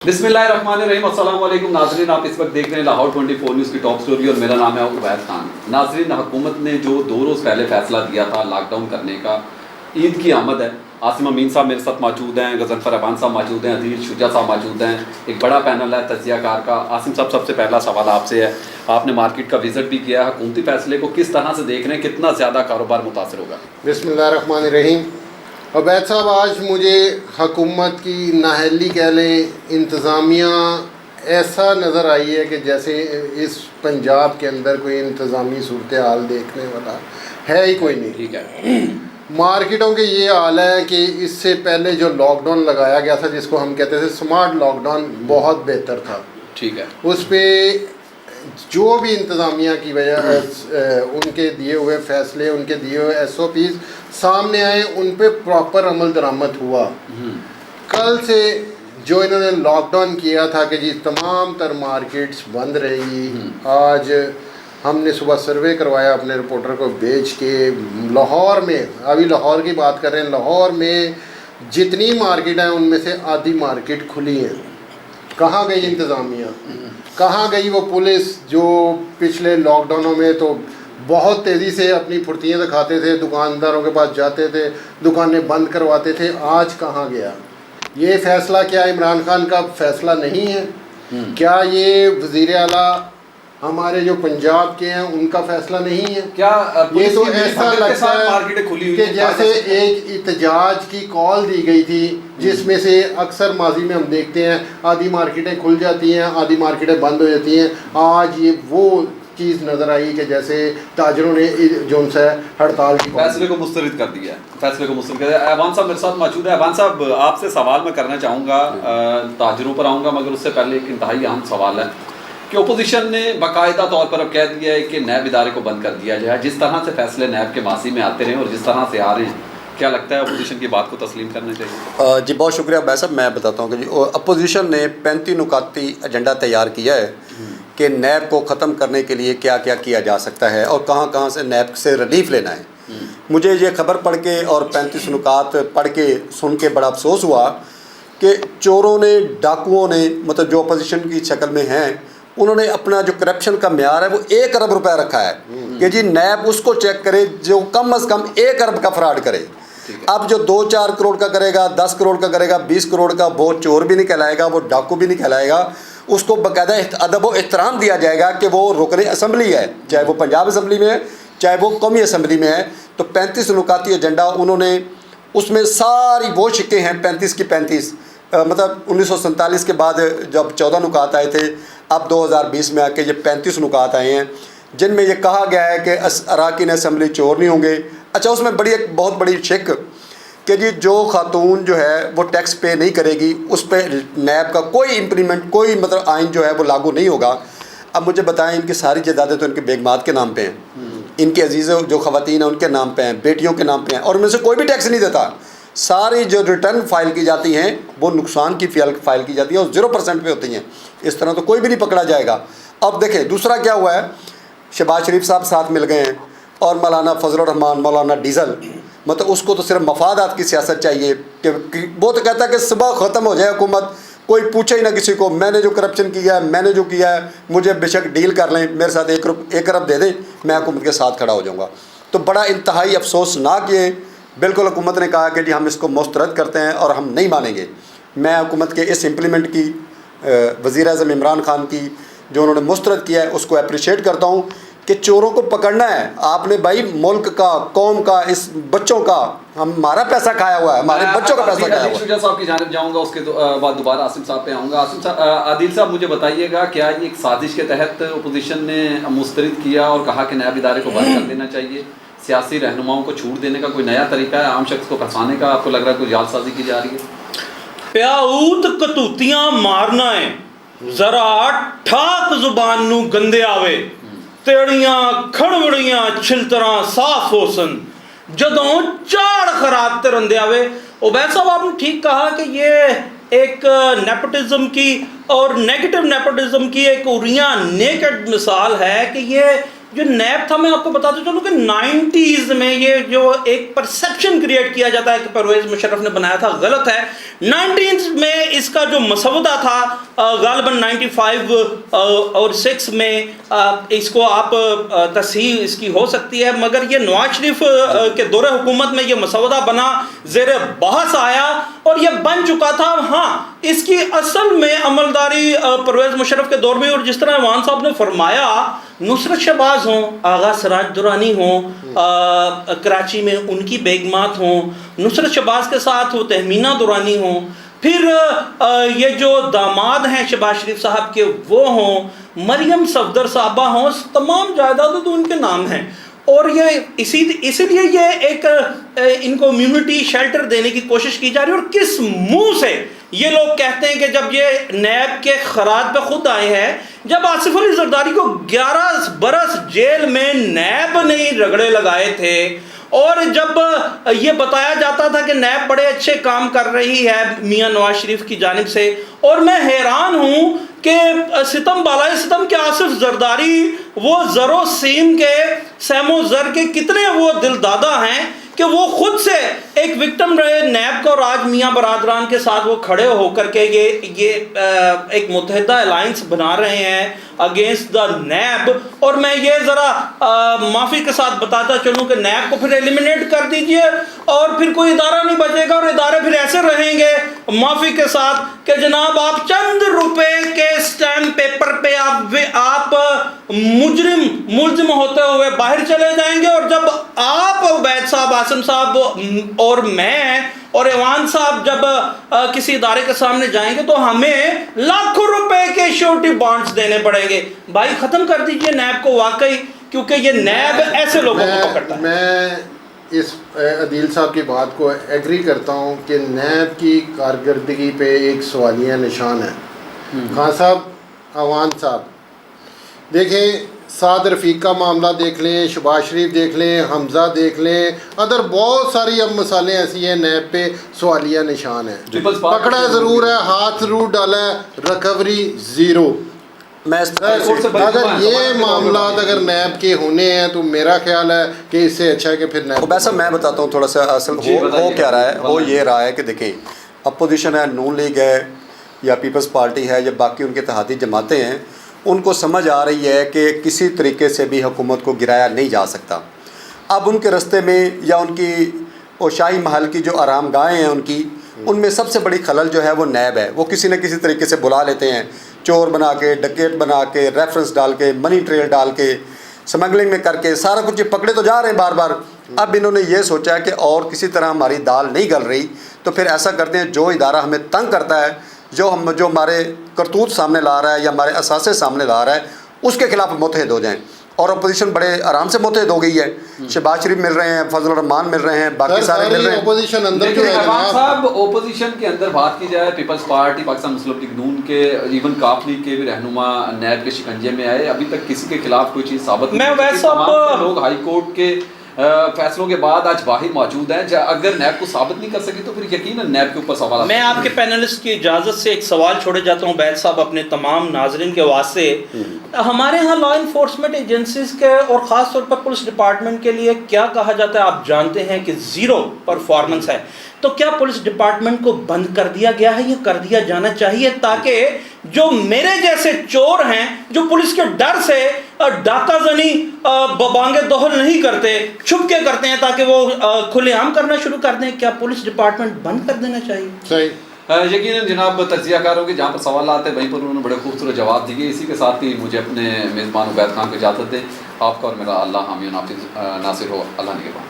بسم اللہ الرحمن الرحیم، السلام علیکم ناظرین، آپ اس وقت دیکھ رہے ہیں لاہور 24 نیوز کی ٹاپ سٹوری اور میرا نام ہے عبید خان۔ ناظرین، حکومت نے جو 2 روز پہلے فیصلہ دیا تھا لاک ڈاؤن کرنے کا، عید کی آمد ہے۔ عاصم امین صاحب میرے ساتھ موجود ہیں، غضنفر احمد صاحب موجود ہیں، عدیل شجاع صاحب موجود ہیں، ایک بڑا پینل ہے تجزیہ کار کا۔ عاصم صاحب، سب سے پہلا سوال آپ سے ہے، آپ نے مارکیٹ کا وزٹ بھی کیا، حکومتی فیصلے کو کس طرح سے دیکھ رہے ہیں، کتنا زیادہ کاروبار متاثر ہوگا؟ بسم اللہ الرحمن الرحیم۔ عبید صاحب، آج مجھے حکومت کی نااہلی کہہ لیں، انتظامیہ ایسا نظر آئی ہے کہ جیسے اس پنجاب کے اندر کوئی انتظامی صورتحال دیکھنے والا ہے ہی کوئی نہیں۔ ٹھیک ہے، مارکیٹوں کے یہ حال ہے کہ اس سے پہلے جو لاک ڈاؤن لگایا گیا تھا، جس کو ہم کہتے تھے سمارٹ لاک ڈاؤن، بہت بہتر تھا۔ ٹھیک ہے، اس پہ جو بھی انتظامیہ کی وجہ ان کے دیے ہوئے فیصلے، ان کے دیے ہوئے SOPs سامنے آئے، ان پہ پراپر عمل درآمد ہوا۔ کل سے جو انہوں نے لاک ڈاؤن کیا تھا کہ جی تمام تر مارکیٹس بند رہے گی، آج ہم نے صبح سروے کروایا اپنے رپورٹر کو بھیج کے، لاہور میں، ابھی لاہور کی بات کر رہے ہیں، لاہور میں جتنی مارکیٹ ہیں ان میں سے آدھی مارکیٹ کھلی ہیں۔ کہاں گئی انتظامیہ؟ کہاں گئی وہ پولیس جو پچھلے لاک ڈاؤنوں میں تو بہت تیزی سے اپنی پھرتیاں دکھاتے تھے، دکانداروں کے پاس جاتے تھے، دکانیں بند کرواتے تھے؟ آج کہاں گیا یہ فیصلہ؟ کیا عمران خان کا فیصلہ نہیں ہے؟ کیا یہ وزیر اعلیٰ ہمارے جو پنجاب کے ہیں ان کا فیصلہ نہیں ہے؟ کیا یہ تو ایسا لگتا ہے کہ جیسے ایک احتجاج کی کال دی گئی تھی، جس میں سے اکثر ماضی میں ہم دیکھتے ہیں آدھی مارکیٹیں کھل جاتی ہیں، آدھی مارکیٹیں بند ہو جاتی ہیں۔ آج یہ وہ چیز نظر آئی کہ جیسے تاجروں نے جو ان سے ہڑتال کی فیصلے کو مسترد کر دیا ہے، فیصلے کو مسترد کر دیا۔ ایوان صاحب میرے ساتھ موجود ہے۔ ایوان صاحب، آپ سے سوال میں کرنا چاہوں گا، تاجروں پر آؤں گا، مگر اس سے پہلے ایک انتہائی اہم سوال ہے کہ اپوزیشن نے باقاعدہ طور پر اب کہہ دیا ہے کہ نیب ادارے کو بند کر دیا جائے۔ جس طرح سے فیصلے نیب کے ماضی میں آتے رہے اور جس طرح سے آ رہے ہیں، کیا لگتا ہے اپوزیشن کی بات کو تسلیم کرنا چاہیے؟ جی بہت شکریہ بھائی صاحب، میں بتاتا ہوں کہ جی اپوزیشن نے 35 نکاتی ایجنڈا تیار کیا ہے کہ نیب کو ختم کرنے کے لیے کیا کیا کیا جا سکتا ہے اور کہاں کہاں سے نیب سے ریلیف لینا ہے۔ مجھے یہ خبر پڑھ کے اور 35 نکات پڑھ کے سن کے بڑا افسوس ہوا کہ چوروں نے، ڈاکوؤں نے، مطلب جو اپوزیشن کی شکل میں ہیں، انہوں نے اپنا جو کرپشن کا معیار ہے وہ 1 ارب روپے رکھا ہے کہ جی نیب اس کو چیک کرے جو کم از کم 1 ارب کا فراڈ کرے۔ اب جو 2-4 کروڑ کا کرے گا، 10 کروڑ کا کرے گا، 20 کروڑ کا، وہ چور بھی نہیں کہلائے گا، وہ ڈاکو بھی نہیں کہلائے گا۔ اس کو باقاعدہ ادب و احترام دیا جائے گا کہ وہ رکن اسمبلی ہے، چاہے وہ پنجاب اسمبلی میں ہے، چاہے وہ قومی اسمبلی میں ہے۔ تو 35 نکاتی ایجنڈا انہوں نے، اس میں ساری وہ شکیں ہیں 35 کی 35، مطلب 1947 کے بعد جب 14 نکات آئے تھے، اب 2020 میں آ کے یہ 35 نکات آئے ہیں، جن میں یہ کہا گیا ہے کہ اراکین اسمبلی چور نہیں ہوں گے۔ اچھا، اس میں ایک بہت بڑی شک کہ جی جو خاتون جو ہے وہ ٹیکس پے نہیں کرے گی، اس پہ نیب کا کوئی امپلیمنٹ، کوئی مطلب آئین جو ہے وہ لاگو نہیں ہوگا۔ اب مجھے بتائیں، ان کی ساری جائیدادیں تو ان کے بیگمات کے نام پہ ہیں، ان کے عزیزوں جو خواتین ہیں ان کے نام پہ ہیں، بیٹیوں کے نام پہ ہیں، اور ان میں سے کوئی بھی ٹیکس نہیں دیتا۔ ساری جو ریٹرن فائل کی جاتی ہیں وہ نقصان کی فائل کی جاتی ہیں اور 0% پہ ہوتی ہیں۔ اس طرح تو کوئی بھی نہیں پکڑا جائے گا۔ اب دیکھیں دوسرا کیا ہوا ہے، شہباز شریف صاحب ساتھ مل گئے ہیں اور مولانا فضل الرحمان، مولانا ڈیزل، مطلب اس کو تو صرف مفادات کی سیاست چاہیے کہ وہ تو کہتا ہے کہ صبح ختم ہو جائے حکومت، کوئی پوچھے ہی نہ کسی کو، میں نے جو کرپشن کیا ہے، میں نے جو کیا ہے، مجھے بے شک ڈیل کر لیں، میرے ساتھ 1 ارب دے دیں، میں حکومت کے ساتھ کھڑا ہو جاؤں گا۔ تو بڑا انتہائی افسوسناک یہ بالکل حکومت نے کہا کہ جی ہم اس کو مسترد کرتے ہیں اور ہم نہیں مانیں گے۔ میں حکومت کے اس امپلیمنٹ کی، وزیر اعظم عمران خان کی جو انہوں نے مسترد کیا ہے، اس کو اپریشیٹ کرتا ہوں کہ چوروں کو پکڑنا ہے آپ نے بھائی، ملک کا، قوم کا، اس بچوں کا، ہمارا پیسہ کھایا ہوا ہے، ہمارے بچوں کا پیسہ کھایا ہوا ہے۔ عدیل شجاع صاحب کی جانب جاؤں گا، اس کے بعد دوبارہ عاصم صاحب پہ آؤں گا۔ عاصم صاحب، عدیل صاحب مجھے بتائیے گا، کیا یہ ایک سازش کے تحت اپوزیشن نے مسترد کیا اور کہا کہ نیب ادارے کو بند کر دینا چاہیے؟ سیاسی رہنماؤں کو چھوٹ دینے کا کوئی نیا طریقہ ہے عام شخص کو پھنسانے کا؟ آپ کو لگ رہا ہے کوئی جال سازی کی جا رہی ہے؟ پیاؤت کتوتیاں مارنا ہے، ذرا ٹھاک زبان نو گندے آوے، تیڑیاں کھڑوڑیاں چھلتراں صاف ہو سن، جدوں چاڑ خراب ترندے آوے۔ عبید صاحب، آپ نے ٹھیک کہا کہ یہ ایک نیپوٹزم کی اور نیگیٹو نیپوٹزم کی ایک اوریاں نیکڈ مثال ہے کہ یہ جو نیب تھا میں آپ کو بتاتا چلوں کہ 90s میں یہ جو ایک پرسیپشن کریٹ کیا جاتا ہے کہ پرویز مشرف نے بنایا تھا، غلط ہے۔ 90s میں اس کا جو مسودہ تھا غالباً 95 اور 6 میں اس کو آپ تصحیح اس کی ہو سکتی ہے، مگر یہ نواز شریف کے دور حکومت میں یہ مسودہ بنا، زیر بحث آیا اور یہ بن چکا تھا۔ ہاں اس کی اصل میں عملداری پرویز مشرف کے دور میں، اور جس طرح ایوان صاحب نے فرمایا، نصرت شہباز ہوں، آغا سراج درانی ہوں کراچی میں، ان کی بیگمات ہوں، نصرت شہباز کے ساتھ وہ تہمینہ درانی ہوں، پھر یہ جو داماد ہیں شہباز شریف صاحب کے وہ ہوں، مریم صفدر صاحبہ ہوں، تمام جائیدادیں تو ان کے نام ہیں۔ اور یہ اسی لیے یہ ایک ان کو امیونٹی شیلٹر دینے کی کوشش کی جا رہی ہے۔ اور کس منہ سے یہ لوگ کہتے ہیں کہ جب یہ نیب کے خراج پہ خود آئے ہیں، جب آصف علی زرداری کو 11 برس جیل میں نیب نے رگڑے لگائے تھے، اور جب یہ بتایا جاتا تھا کہ نیب بڑے اچھے کام کر رہی ہے میاں نواز شریف کی جانب سے، اور میں حیران ہوں کہ ستم بالائے ستم کے آصف زرداری وہ زر و سیم کے، سیم و زر کے کتنے وہ دل دادا ہیں کہ وہ خود سے ایک وکٹم رہے نیب کو، اور آج میاں برادران کے ساتھ وہ کھڑے ہو کر کے یہ ایک متحدہ الائنس بنا رہے ہیں اگینسٹ دا نیب۔ اور میں یہ ذرا معافی کے ساتھ بتاتا چلوں کہ نیب کو پھر ایلیمنیٹ کر دیجئے اور پھر کوئی ادارہ نہیں بچے گا، اور ادارے پھر ایسے رہیں گے معافی کے ساتھ کہ جناب آپ چند روپے کے اسٹیمپ پیپر پہ آپ ملزم ہوتے ہوئے باہر چلے جائیں گے، اور جب آپ عبید صاحب، عاصم صاحب اور میں اور ایوان صاحب جب کسی ادارے کے سامنے جائیں گے تو ہمیں لاکھوں روپے کے شیورٹی بانڈز دینے پڑیں گے۔ بھائی ختم کر دیجئے نیب کو واقعی، کیونکہ یہ نیب ایسے لوگوں کو پکڑتا ہے۔ میں اس عدیل صاحب کی بات کو ایگری کرتا ہوں کہ نیب کی کارکردگی پہ ایک سوالیہ نشان ہے۔ خان صاحب، عوان صاحب دیکھیں، سعد رفیق کا معاملہ دیکھ لیں، شہباز شریف دیکھ لیں، حمزہ دیکھ لیں، ادھر بہت ساری اب مثالیں ایسی ہیں نیب پہ سوالیہ نشان ہے۔ پکڑا ضرور ہے، ہاتھ ضرور ڈالا ہے، ریکوری زیرو۔ میں اگر یہ معاملات اگر نیب کے ہونے ہیں تو میرا خیال ہے کہ اس سے اچھا ہے کہ پھر نیب۔ ویسا میں بتاتا ہوں تھوڑا سا اصل ہو کیا رہا ہے، وہ یہ رہا ہے کہ دیکھیں اپوزیشن ہے، نون لیگ ہے یا پیپلز پارٹی ہے یا باقی ان کے اتحادی جماعتیں ہیں، ان کو سمجھ آ رہی ہے کہ کسی طریقے سے بھی حکومت کو گرایا نہیں جا سکتا۔ اب ان کے رستے میں یا ان کی وہ شاہی محل کی جو آرام گاہیں ہیں ان میں سب سے بڑی خلل جو ہے وہ نیب ہے۔ وہ کسی نہ کسی طریقے سے بلا لیتے ہیں، چور بنا کے، ڈکیٹ بنا کے، ریفرنس ڈال کے، منی ٹریل ڈال کے، سمگلنگ میں کر کے، سارا کچھ یہ پکڑے تو جا رہے ہیں بار بار۔ اب انہوں نے یہ سوچا ہے کہ اور کسی طرح ہماری دال نہیں گل رہی تو پھر ایسا کرتے ہیں، جو ادارہ ہمیں تنگ کرتا ہے، جو ہمارے کرتوت سامنے لا رہا ہے یا ہمارے اثاثے سامنے لا رہا ہے، اس کے خلاف متحد ہو جائیں۔ اور اپوزیشن بڑے آرام سے متحد ہو گئی ہے، شہباز شریف مل رہے ہیں، فضل الرحمان مل رہے ہیں، باقی سارے مل رہے ہیں۔ اپوزیشن اندر لیکن عوام صاحب، اپوزیشن کے اندر بات کی جائے، پیپلز پارٹی، پاکستان مسلم لیگ نون کے، ایون کاف لیگ کے بھی رہنما نیب کے شکنجے میں آئے، ابھی تک کسی کے خلاف کوئی چیز ثابت نہیں ہوئی۔ تمام لوگ ہائی کورٹ کے فیصلوں کے بعد آج باہر موجود ہیں، اگر نیب کو ثابت نہیں کر سکی تو پھر یقیناً نیب کے اوپر سوال۔ میں آپ کے پینلسٹ کی اجازت سے ایک سوال چھوڑے جاتا ہوں عبید صاحب اپنے تمام ناظرین کے واسطے۔ ہمارے ہاں لا انفورسمنٹ ایجنسیز کے اور خاص طور پر پولیس ڈپارٹمنٹ کے لیے کیا کہا جاتا ہے، آپ جانتے ہیں کہ زیرو پرفارمنس ہے، تو کیا پولیس ڈپارٹمنٹ کو بند کر دیا گیا ہے یا کر دیا جانا چاہیے تاکہ جو میرے جیسے چور ہیں جو پولیس کے ڈر سے ڈاکہ زنی ببانگ دہل نہیں کرتے، چھپ کے کرتے ہیں، تاکہ وہ کھلے عام کرنا شروع کر دیں؟ کیا پولیس ڈپارٹمنٹ بند کر دینا چاہیے؟ صحیح۔ یقیناً جناب تجزیہ کاروں کے جہاں پر سوالات ہیں وہیں پر انہوں نے بڑے خوبصورت جواب دیے۔ اسی کے ساتھ ہی مجھے اپنے میزبان عبید خان کو اجازت دیں۔ آپ کا اور میرا اللہ حامی و ناصر ہو، اللہ نگہبان۔